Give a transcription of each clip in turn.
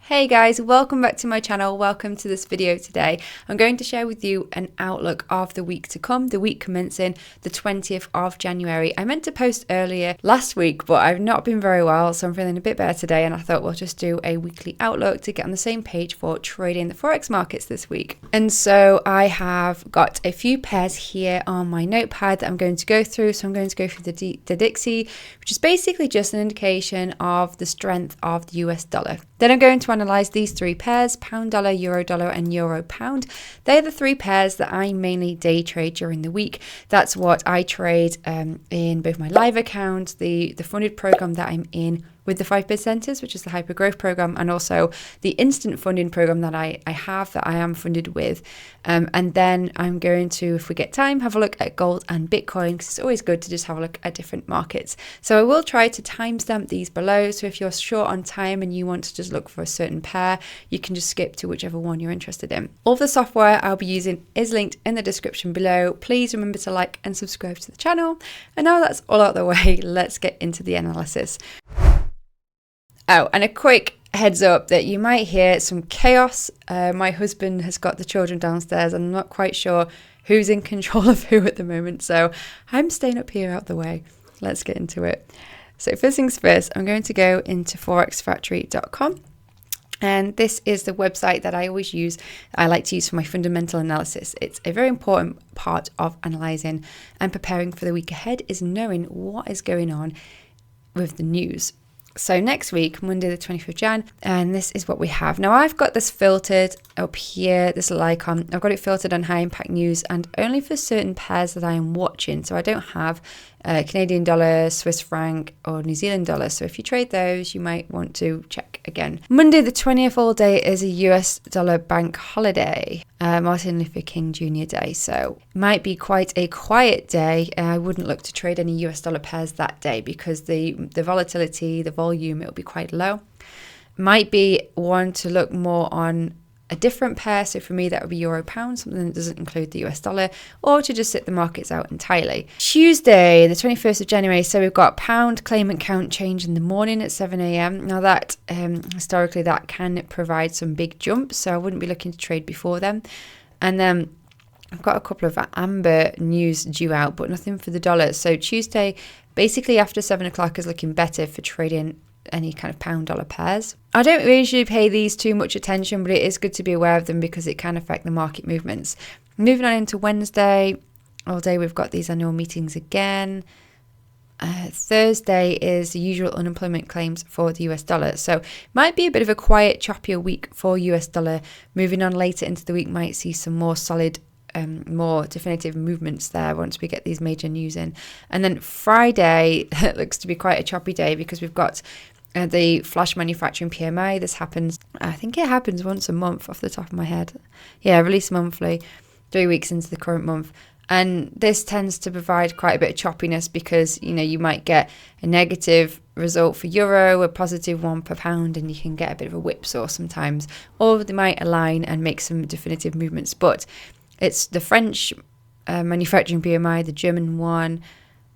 Hey guys, welcome back to my channel. Welcome to this video today. I'm going to share with you an outlook of the week to come, the week commencing the 20th of January. I meant to post earlier last week, but I've not been very well, so I'm feeling a bit better today, and I thought we'll just do a weekly outlook to get on the same page for trading the Forex markets this week. And so I have got a few pairs here on my notepad that I'm going to go through. So I'm going to go through the DXY, which is basically just an indication of the strength of the US dollar. Then I'm going to analyze these three pairs, pound dollar, euro dollar, and euro pound. They're the three pairs that I mainly day trade during the week. That's what I trade in both my live account, the funded program that I'm in with the 5%ers, which is the hyper growth program, and also the instant funding program that I am funded with. And then I'm going to, if we get time, have a look at gold and Bitcoin, because it's always good to just have a look at different markets. So I will try to timestamp these below. So if you're short on time and you want to just look for a certain pair, you can just skip to whichever one you're interested in. All of the software I'll be using is linked in the description below. Please remember to like and subscribe to the channel. And now that's all out of the way, let's get into the analysis. Oh, and a quick heads up that you might hear some chaos. My husband has got the children downstairs, and I'm not quite sure who's in control of who at the moment, so I'm staying up here out the way. Let's get into it. So first things first, I'm going to go into forexfactory.com, and this is the website that I always use. I like to use for my fundamental analysis. It's a very important part of analysing and preparing for the week ahead, is knowing what is going on with the news. So next week, Monday the 20th of Jan, and this is what we have. Now I've got this filtered up here, this little icon. I've got it filtered on high impact news and only for certain pairs that I am watching. So I don't have Canadian dollar, Swiss franc, or New Zealand dollar. So if you trade those, you might want to check again. Monday the 20th all day is a US dollar bank holiday, Martin Luther King Jr. Day. So it might be quite a quiet day. I wouldn't look to trade any US dollar pairs that day because the volatility, the volume, it'll be quite low. Might be one to look more on a different pair. So for me, that would be euro pound, something that doesn't include the US dollar, or to just sit the markets out entirely. Tuesday, the 21st of January. So we've got pound claimant count change in the morning at 7 a.m. Now that historically that can provide some big jumps. So I wouldn't be looking to trade before then. And then I've got a couple of amber news due out, but nothing for the dollar. So Tuesday, basically after 7 o'clock, is looking better for trading any kind of pound dollar pairs. I don't usually pay these too much attention, but it is good to be aware of them because it can affect the market movements. Moving on into Wednesday, all day we've got these annual meetings again. Thursday is the usual unemployment claims for the US dollar. So might be a bit of a quiet, choppier week for US dollar. Moving on later into the week, might see some more solid more definitive movements there once we get these major news in. And then Friday looks to be quite a choppy day because we've got the flash manufacturing PMI. This happens, I think it happens once a month off the top of my head. Yeah, released monthly, 3 weeks into the current month. And this tends to provide quite a bit of choppiness because, you know, you might get a negative result for euro, a positive one per pound, and you can get a bit of a whipsaw sometimes. Or they might align and make some definitive movements. But it's the French manufacturing PMI, the German one.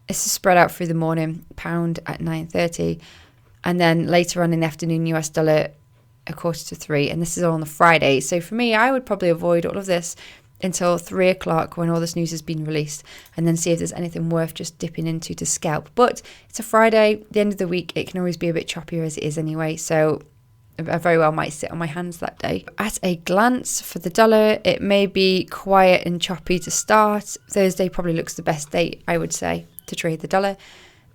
It's spread out through the morning, pound at 9:30. And then later on in the afternoon, US dollar a 2:45. And this is all on the Friday. So for me, I would probably avoid all of this until 3 o'clock when all this news has been released, and then see if there's anything worth just dipping into to scalp. But it's a Friday, the end of the week, it can always be a bit choppier as it is anyway. So I very well might sit on my hands that day. At a glance for the dollar, it may be quiet and choppy to start. Thursday probably looks the best day, I would say, to trade the dollar.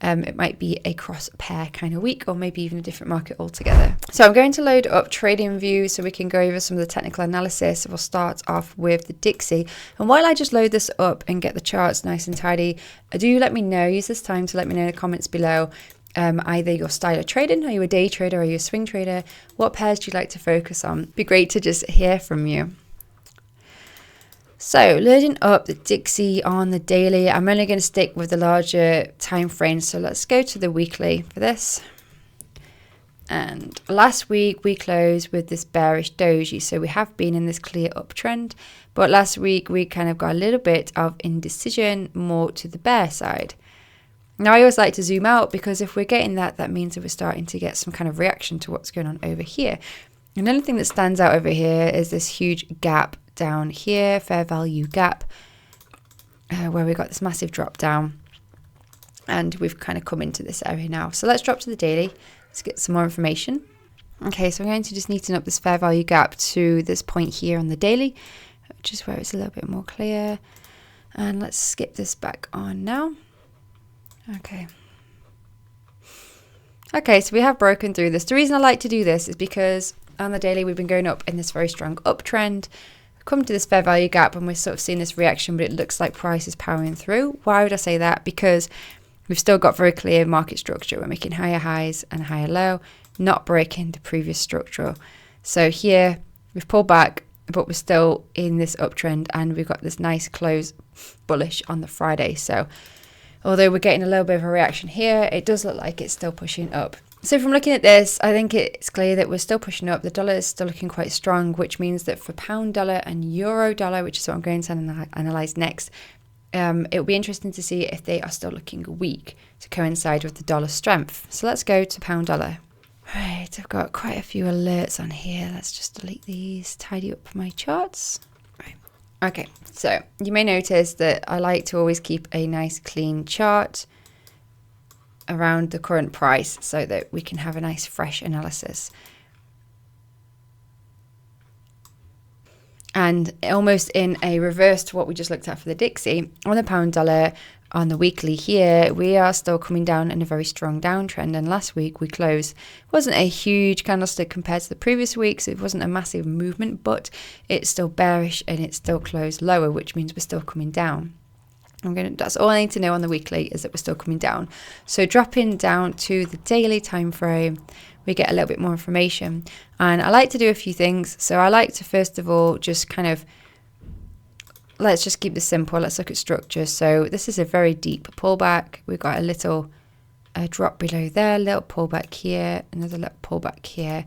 It might be a cross pair kind of week, or maybe even a different market altogether. So I'm going to load up TradingView so we can go over some of the technical analysis. We'll start off with the DXY. And while I just load this up and get the charts nice and tidy, do let me know, use this time to let me know in the comments below, either your style of trading. Are you a day trader? Are you a swing trader? What pairs do you like to focus on? It'd be great to just hear from you. So loading up the DXY on the daily. I'm only going to stick with the larger time frame. So let's go to the weekly for this. And last week we closed with this bearish doji. So we have been in this clear uptrend. But last week we kind of got a little bit of indecision, more to the bear side. Now I always like to zoom out because if we're getting that, that means that we're starting to get some kind of reaction to what's going on over here. Another thing that stands out over here is this huge gap down here, fair value gap, where we got this massive drop down, and we've kind of come into this area now. So let's drop to the daily. Let's get some more information. Okay, so I'm going to just neaten up this fair value gap to this point here on the daily, which is where it's a little bit more clear. And let's skip this back on now. Okay. Okay, so we have broken through this. The reason I like to do this is because on the daily we've been going up in this very strong uptrend. Come to this fair value gap and we're sort of seeing this reaction, but it looks like price is powering through. Why would I say that? Because we've still got very clear market structure. We're making higher highs and higher low, not breaking the previous structural. So here we've pulled back, but we're still in this uptrend, and we've got this nice close bullish on the Friday. So although we're getting a little bit of a reaction here, it does look like it's still pushing up. So from looking at this, I think it's clear that we're still pushing up. The dollar is still looking quite strong, which means that for pound dollar and euro dollar, which is what I'm going to analyze next, it will be interesting to see if they are still looking weak to coincide with the dollar strength. So let's go to pound dollar. Right, I've got quite a few alerts on here. Let's just delete these, tidy up my charts. Right. Okay, so you may notice that I like to always keep a nice clean chart around the current price so that we can have a nice fresh analysis. And almost in a reverse to what we just looked at for the Dixie, on the pound dollar, on the weekly here, we are still coming down in a very strong downtrend. And last week we closed, it wasn't a huge candlestick compared to the previous weeks. It wasn't a massive movement, but it's still bearish and it still closed lower, which means we're still coming down. That's all I need to know on the weekly, is that we're still coming down. So dropping down to the daily time frame, we get a little bit more information. And I like to do a few things. So I like to first of all just kind of, let's just keep this simple. Let's look at structure. So this is a very deep pullback. We've got a little drop below there, a little pullback here, another little pullback here,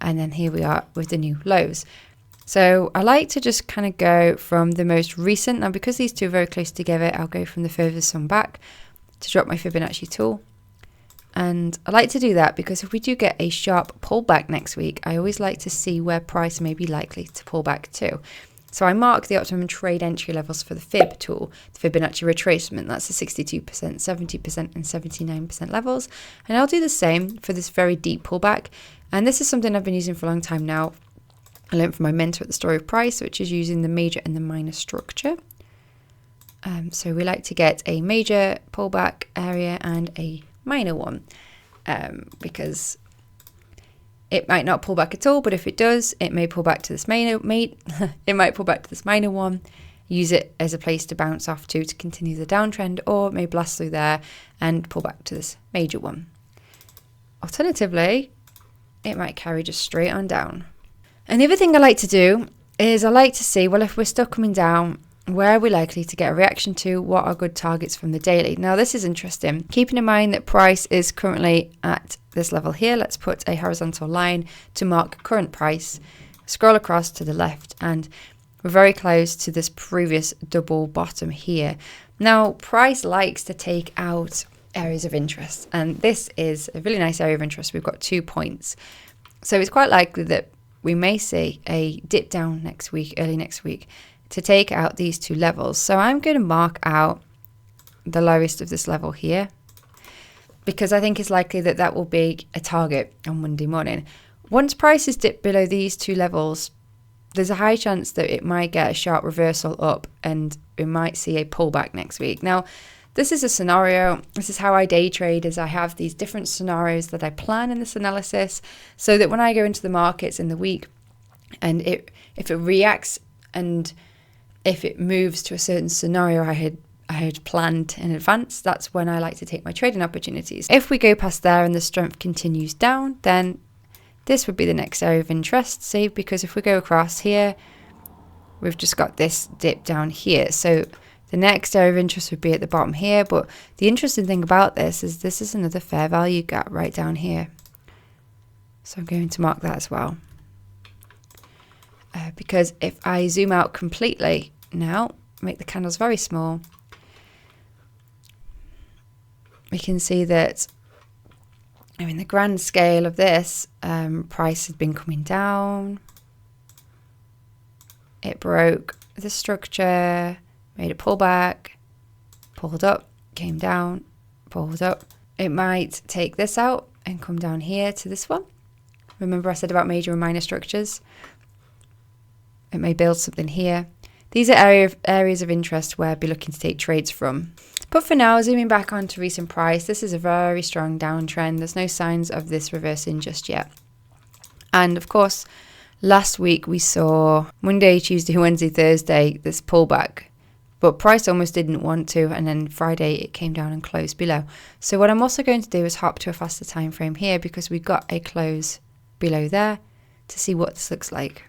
and then here we are with the new lows. So I like to just kind of go from the most recent. Now, because these two are very close together, I'll go from the furthest one back to drop my Fibonacci tool. And I like to do that because if we do get a sharp pullback next week, I always like to see where price may be likely to pull back to. So I mark the optimum trade entry levels for the Fib tool, the Fibonacci retracement. That's the 62%, 70% and 79% levels. And I'll do the same for this very deep pullback. And this is something I've been using for a long time now. I learned from my mentor at the Story of Price, which is using the major and the minor structure. So we like to get a major pullback area and a minor one, because it might not pull back at all, but if it does, it may pull back to this it might pull back to this minor one, use it as a place to bounce off to continue the downtrend, or it may blast through there and pull back to this major one. Alternatively, it might carry just straight on down. And the other thing I like to do is I like to see, well, if we're still coming down, where are we likely to get a reaction to? What are good targets from the daily? Now, this is interesting. Keeping in mind that price is currently at this level here, let's put a horizontal line to mark current price, scroll across to the left, and we're very close to this previous double bottom here. Now, price likes to take out areas of interest, and this is a really nice area of interest. We've got 2 points. So it's quite likely that we may see a dip down next week, early next week, to take out these two levels. So I'm going to mark out the lowest of this level here, because I think it's likely that that will be a target on Monday morning. Once prices dip below these two levels, there's a high chance that it might get a sharp reversal up and we might see a pullback next week. Now, this is a scenario. This is how I day trade, is I have these different scenarios that I plan in this analysis, so that when I go into the markets in the week and if it reacts and if it moves to a certain scenario I had planned in advance, that's when I like to take my trading opportunities. If we go past there and the strength continues down, then this would be the next area of interest, see, because if we go across here, we've just got this dip down here. So the next area of interest would be at the bottom here. But the interesting thing about this is another fair value gap right down here. So I'm going to mark that as well. Because if I zoom out completely now, make the candles very small, we can see that Now in the grand scale of this, price has been coming down. It broke the structure, made a pullback, pulled up, came down, pulled up. It might take this out and come down here to this one. Remember I said about major and minor structures? It may build something here. These are areas of interest where I'd be looking to take trades from. But for now, zooming back onto recent price, this is a very strong downtrend. There's no signs of this reversing just yet. And of course, last week we saw Monday, Tuesday, Wednesday, Thursday, this pullback. But price almost didn't want to, and then Friday it came down and closed below. So what I'm also going to do is hop to a faster time frame here because we got a close below there to see what this looks like.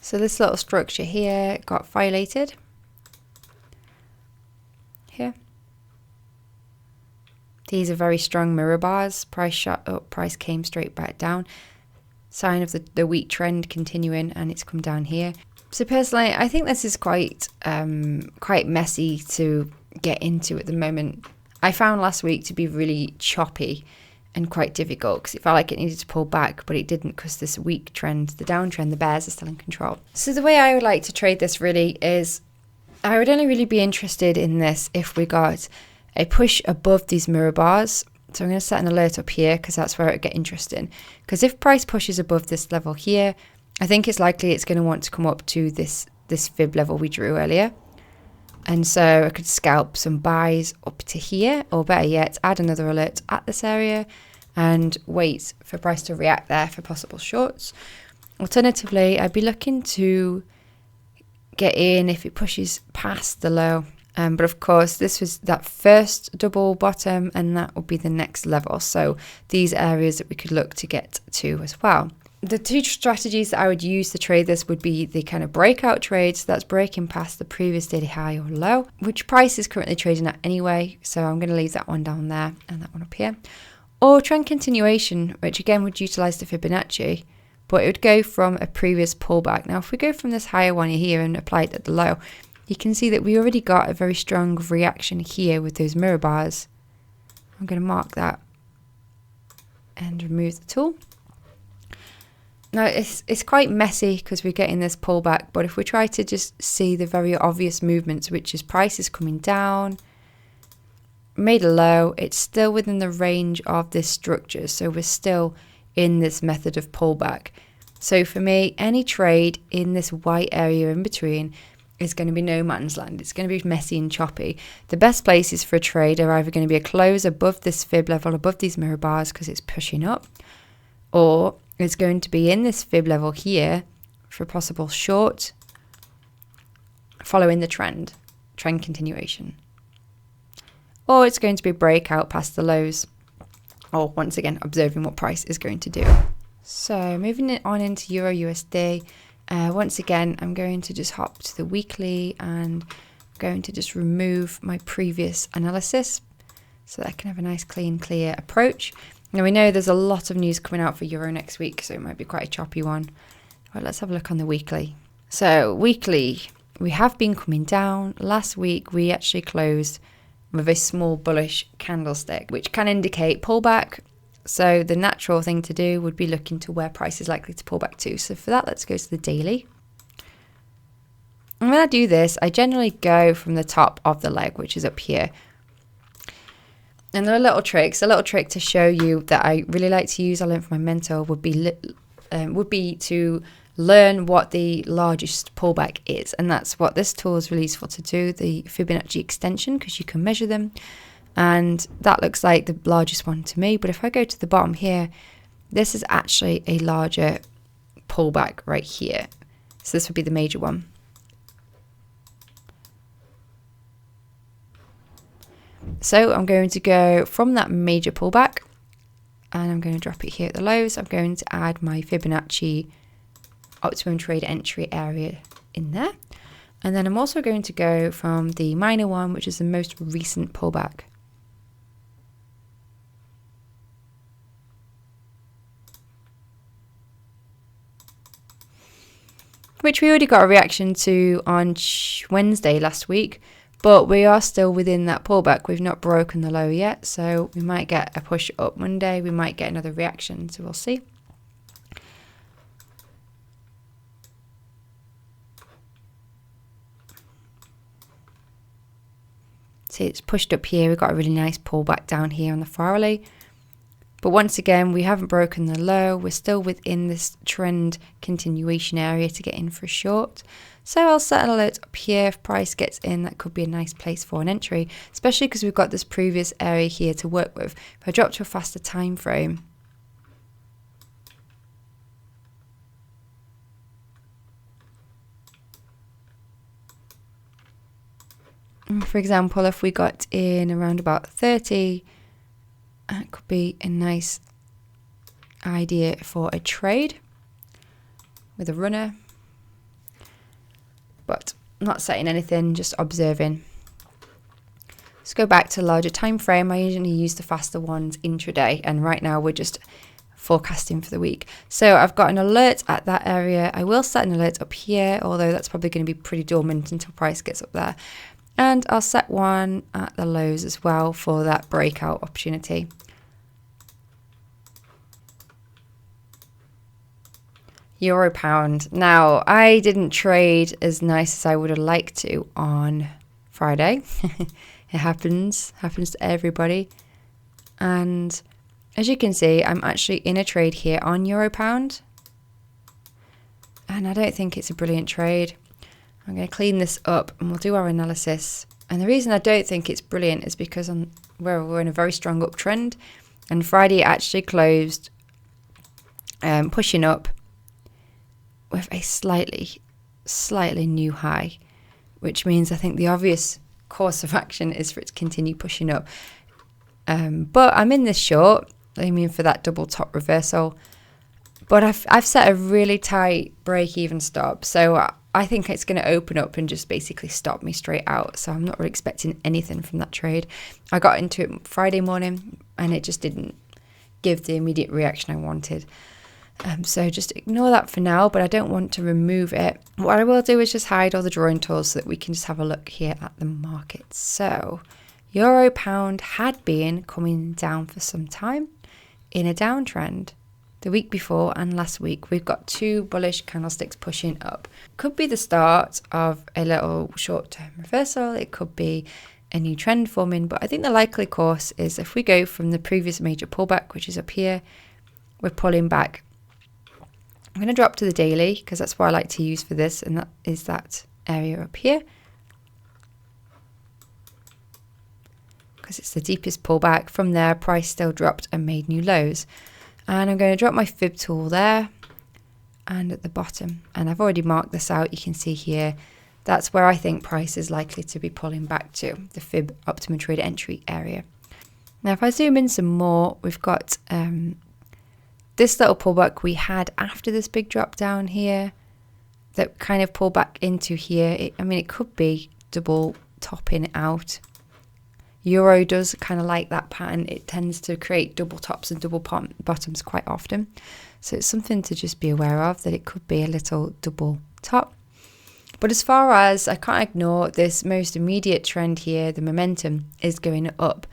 So this little structure here got violated. Here. These are very strong mirror bars. Price shot up, price came straight back down. Sign of the weak trend continuing, and it's come down here. So personally, I think this is quite messy to get into at the moment. I found last week to be really choppy and quite difficult because it felt like it needed to pull back, but it didn't because this weak trend, the downtrend, the bears are still in control. So the way I would like to trade this really is I would only really be interested in this if we got a push above these mirror bars. So I'm going to set an alert up here because that's where it would get interesting. Because if price pushes above this level here, I think it's likely it's going to want to come up to this fib level we drew earlier. And so I could scalp some buys up to here, or better yet, add another alert at this area and wait for price to react there for possible shorts. Alternatively, I'd be looking to get in if it pushes past the low. But of course, this was that first double bottom, and that will be the next level. So these areas that we could look to get to as well. The two strategies that I would use to trade this would be the kind of breakout trades, that's breaking past the previous daily high or low, which price is currently trading at anyway. So I'm going to leave that one down there and that one up here. Or trend continuation, which again would utilize the Fibonacci, but it would go from a previous pullback. Now, if we go from this higher one here and apply it at the low, you can see that we already got a very strong reaction here with those mirror bars. I'm going to mark that and remove the tool. Now, it's quite messy because we're getting this pullback, but if we try to just see the very obvious movements, which is price is coming down, made a low, it's still within the range of this structure, so we're still in this method of pullback. So for me, any trade in this white area in between is going to be no man's land. It's going to be messy and choppy. The best places for a trade are either going to be a close above this fib level, above these mirror bars because it's pushing up, or it's going to be in this fib level here for a possible short following the trend continuation. Or it's going to be a breakout past the lows, or once again observing what price is going to do. So moving it on into EURUSD, once again I'm going to just hop to the weekly and I'm going to just remove my previous analysis so that I can have a nice clean, clear approach. Now we know there's a lot of news coming out for Euro next week, so it might be quite a choppy one. Well, let's have a look on the weekly. So weekly, we have been coming down. Last week we actually closed with a small bullish candlestick, which can indicate pullback. So the natural thing to do would be looking to where price is likely to pull back to. So for that, let's go to the daily. And when I do this, I generally go from the top of the leg, which is up here. And there are little tricks. A little trick to show you that I really like to use, I learned from my mentor, would be to learn what the largest pullback is. And that's what this tool is really useful to do, the Fibonacci extension, because you can measure them. And that looks like the largest one to me. But if I go to the bottom here, this is actually a larger pullback right here. So this would be the major one. So I'm going to go from that major pullback and I'm going to drop it here at the lows. I'm going to add my Fibonacci optimum trade entry area in there. And then I'm also going to go from the minor one, which is the most recent pullback. Which we already got a reaction to on Wednesday last week. but we are still within that pullback. We've not broken the low yet, so we might get a push up Monday. We might get another reaction, so we'll see. See, it's pushed up here. We've got a really nice pullback down here on the 4-hourly. But once again, we haven't broken the low. We're still within this trend continuation area to get in for a short. So I'll set an alert up here. If price gets in, that could be a nice place for an entry, especially because we've got this previous area here to work with. If I drop to a faster time frame, for example, if we got in around about 30, that could be a nice idea for a trade with a runner. But I'm not setting anything, just observing. Let's go back to larger time frame. I usually use the faster ones intraday, and right now we're just forecasting for the week. So I've got an alert at that area. I will set an alert up here, although that's probably going to be pretty dormant until price gets up there. And I'll set one at the lows as well for that breakout opportunity. Euro pound. Now, I didn't trade as nice as I would have liked to on Friday. It happens to everybody. And as you can see, I'm actually in a trade here on Euro pound. And I don't think it's a brilliant trade. I'm going to clean this up and we'll do our analysis. And the reason I don't think it's brilliant is because we're in a very strong uptrend. And Friday actually closed pushing up with a slightly new high, which means I think the obvious course of action is for it to continue pushing up. But I'm in this short, aiming for that double top reversal. But I've set a really tight break-even stop, so I think it's going to open up and just basically stop me straight out. So I'm not really expecting anything from that trade. I got into it Friday morning and it just didn't give the immediate reaction I wanted. So just ignore that for now, but I don't want to remove it. What I will do is just hide all the drawing tools so that we can just have a look here at the market. So Euro pound had been coming down for some time in a downtrend. The week before and last week, we've got two bullish candlesticks pushing up. Could be the start of a little short-term reversal. It could be a new trend forming, but I think the likely course is if we go from the previous major pullback, which is up here, we're pulling back. I'm going to drop to the daily because that's what I like to use for this, and that is that area up here. Because it's the deepest pullback. From there, price still dropped and made new lows. And I'm going to drop my fib tool there and at the bottom. And I've already marked this out. You can see here, that's where I think price is likely to be pulling back to, the fib optimum trade entry area. Now, if I zoom in some more, we've got this little pullback we had after this big drop down here that kind of pulled back into here. It could be double topping out. Euro does kind of like that pattern. It tends to create double tops and double bottoms quite often. So it's something to just be aware of, that it could be a little double top. But as far as, I can't ignore this most immediate trend here, the momentum is going up.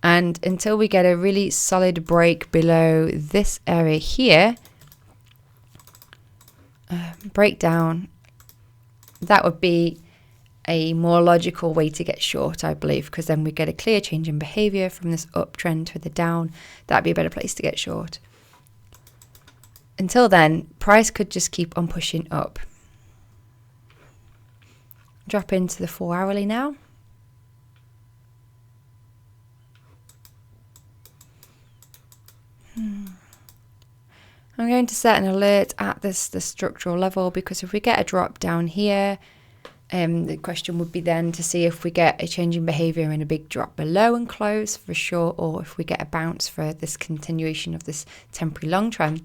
And until we get a really solid break below this area here, breakdown, that would be a more logical way to get short, I believe, because then we get a clear change in behavior from this uptrend to the down. That'd be a better place to get short. Until then, price could just keep on pushing up. Drop into the 4-hourly now. I'm going to set an alert at the structural level, because if we get a drop down here, the question would be then to see if we get a change in behavior and a big drop below and close for sure, or if we get a bounce for this continuation of this temporary long trend.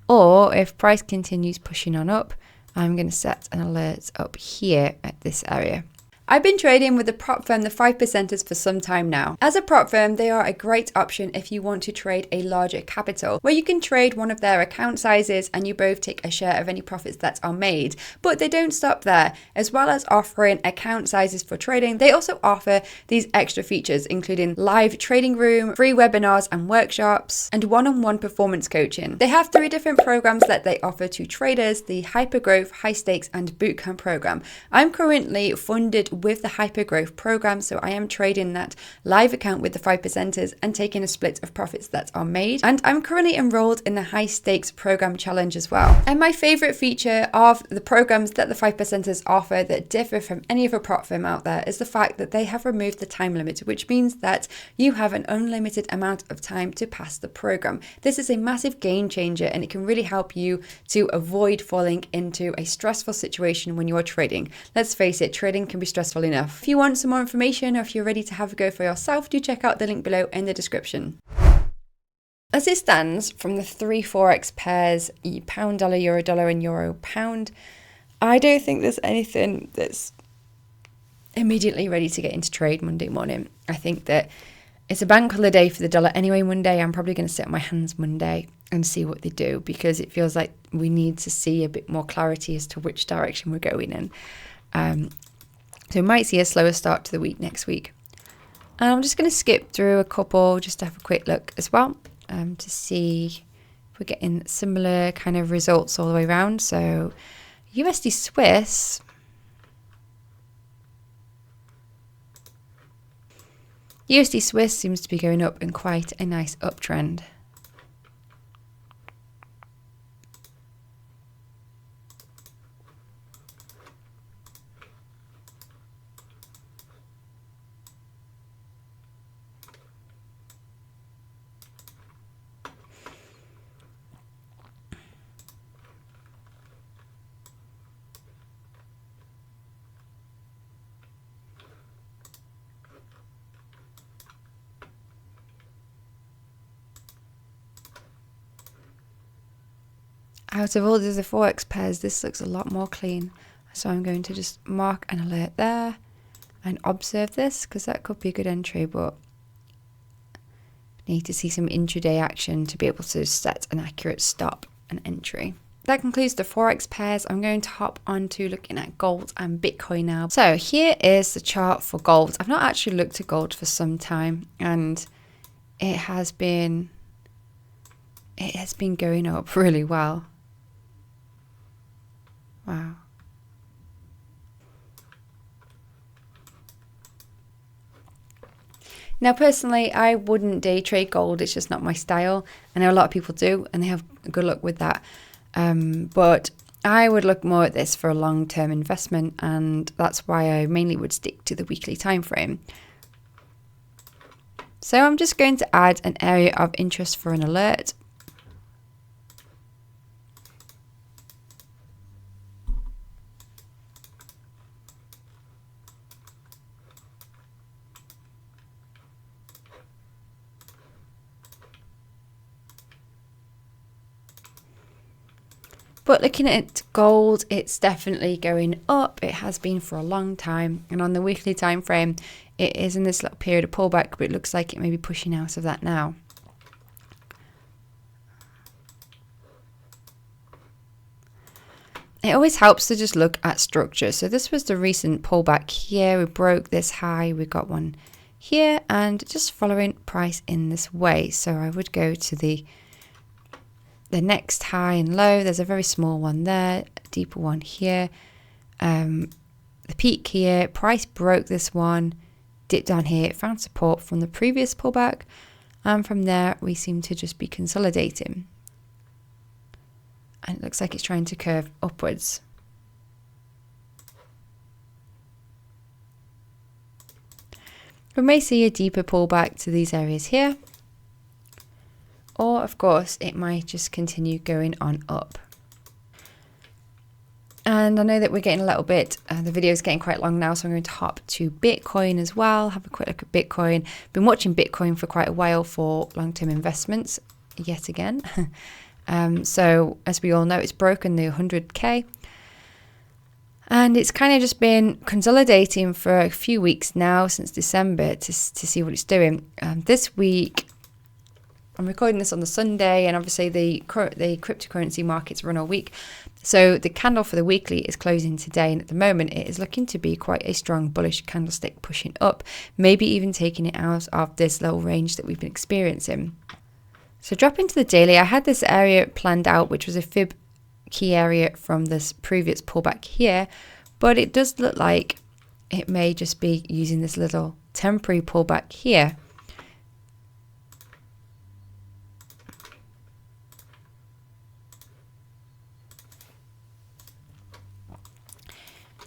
Or if price continues pushing on up, I'm going to set an alert up here at this area. I've been trading with the prop firm, the 5%ers, for some time now. As a prop firm, they are a great option if you want to trade a larger capital, where you can trade one of their account sizes and you both take a share of any profits that are made. But they don't stop there. As well as offering account sizes for trading, they also offer these extra features, including live trading room, free webinars and workshops, and one-on-one performance coaching. They have 3 different programs that they offer to traders: the Hypergrowth, High Stakes and Bootcamp program. I'm currently funded with the Hypergrowth program, so I am trading that live account with the 5%ers and taking a split of profits that are made. And I'm currently enrolled in the High Stakes program challenge as well. And my favorite feature of the programs that the 5%ers offer that differ from any other prop firm out there is the fact that they have removed the time limit, which means that you have an unlimited amount of time to pass the program. This is a massive game changer, and it can really help you to avoid falling into a stressful situation when you are trading. Let's face it, trading can be stressful enough. If you want some more information, or if you're ready to have a go for yourself, do check out the link below in the description. As it stands, from the 3 Forex pairs, pound dollar, euro dollar and euro pound, I don't think there's anything that's immediately ready to get into trade Monday morning. I think that it's a bank holiday for the dollar anyway Monday. I'm probably going to sit on my hands Monday and see what they do, because it feels like we need to see a bit more clarity as to which direction we're going in. So we might see a slower start to the week next week. And I'm just going to skip through a couple just to have a quick look as well, to see if we're getting similar kind of results all the way around. So USD Swiss, seems to be going up in quite a nice uptrend. Out of all the other Forex pairs, this looks a lot more clean. So I'm going to just mark an alert there and observe this, because that could be a good entry, but need to see some intraday action to be able to set an accurate stop and entry. That concludes the Forex pairs. I'm going to hop on to looking at gold and Bitcoin now. So here is the chart for gold. I've not actually looked at gold for some time, and it has been going up really well. Wow. Now, personally, I wouldn't day trade gold. It's just not my style. I know a lot of people do, and they have good luck with that. But I would look more at this for a long-term investment, and that's why I mainly would stick to the weekly time frame. So I'm just going to add an area of interest for an alert. But looking at gold, it's definitely going up. It has been for a long time. And on the weekly time frame, it is in this little period of pullback, but it looks like it may be pushing out of that now. It always helps to just look at structure. So this was the recent pullback here. We broke this high. We got one here, and just following price in this way. So I would go to the next high and low. There's a very small one there, a deeper one here. The peak here, price broke this one, dipped down here, it found support from the previous pullback, and from there we seem to just be consolidating. And it looks like it's trying to curve upwards. We may see a deeper pullback to these areas here. Or, of course, it might just continue going on up. And I know that we're getting a little bit, the video is getting quite long now, so I'm going to hop to Bitcoin as well, have a quick look at Bitcoin. Been watching Bitcoin for quite a while for long-term investments, yet again. So, as we all know, it's broken the 100K. And it's kind of just been consolidating for a few weeks now, since December, to see what it's doing. This week, I'm recording this on the Sunday, and obviously the cryptocurrency markets run all week. So the candle for the weekly is closing today, and at the moment it is looking to be quite a strong bullish candlestick pushing up, maybe even taking it out of this little range that we've been experiencing. So dropping to the daily, I had this area planned out, which was a fib key area from this previous pullback here, but it does look like it may just be using this little temporary pullback here.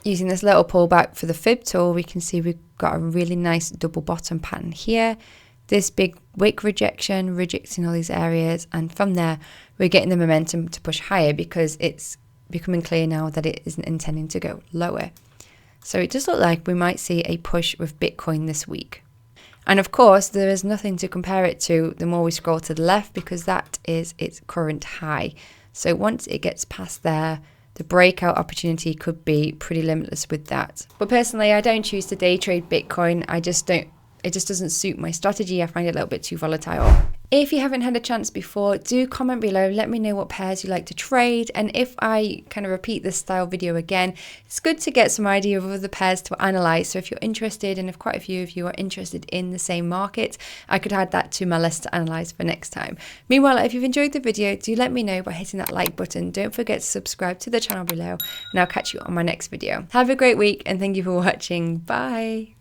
Using this little pullback for the fib tool, we can see we've got a really nice double bottom pattern here. This big wick rejection, rejecting all these areas, and from there we're getting the momentum to push higher because it's becoming clear now that it isn't intending to go lower. So it does look like we might see a push with Bitcoin this week. And of course, there is nothing to compare it to the more we scroll to the left, because that is its current high. So once it gets past there, the breakout opportunity could be pretty limitless with that. But personally, I don't choose to day trade Bitcoin. It just doesn't suit my strategy. I find it a little bit too volatile. If you haven't had a chance before, do comment below. Let me know what pairs you like to trade. And if I kind of repeat this style video again, it's good to get some idea of other pairs to analyze. So if you're interested, and if quite a few of you are interested in the same market, I could add that to my list to analyze for next time. Meanwhile, if you've enjoyed the video, do let me know by hitting that like button. Don't forget to subscribe to the channel below, and I'll catch you on my next video. Have a great week, and thank you for watching. Bye.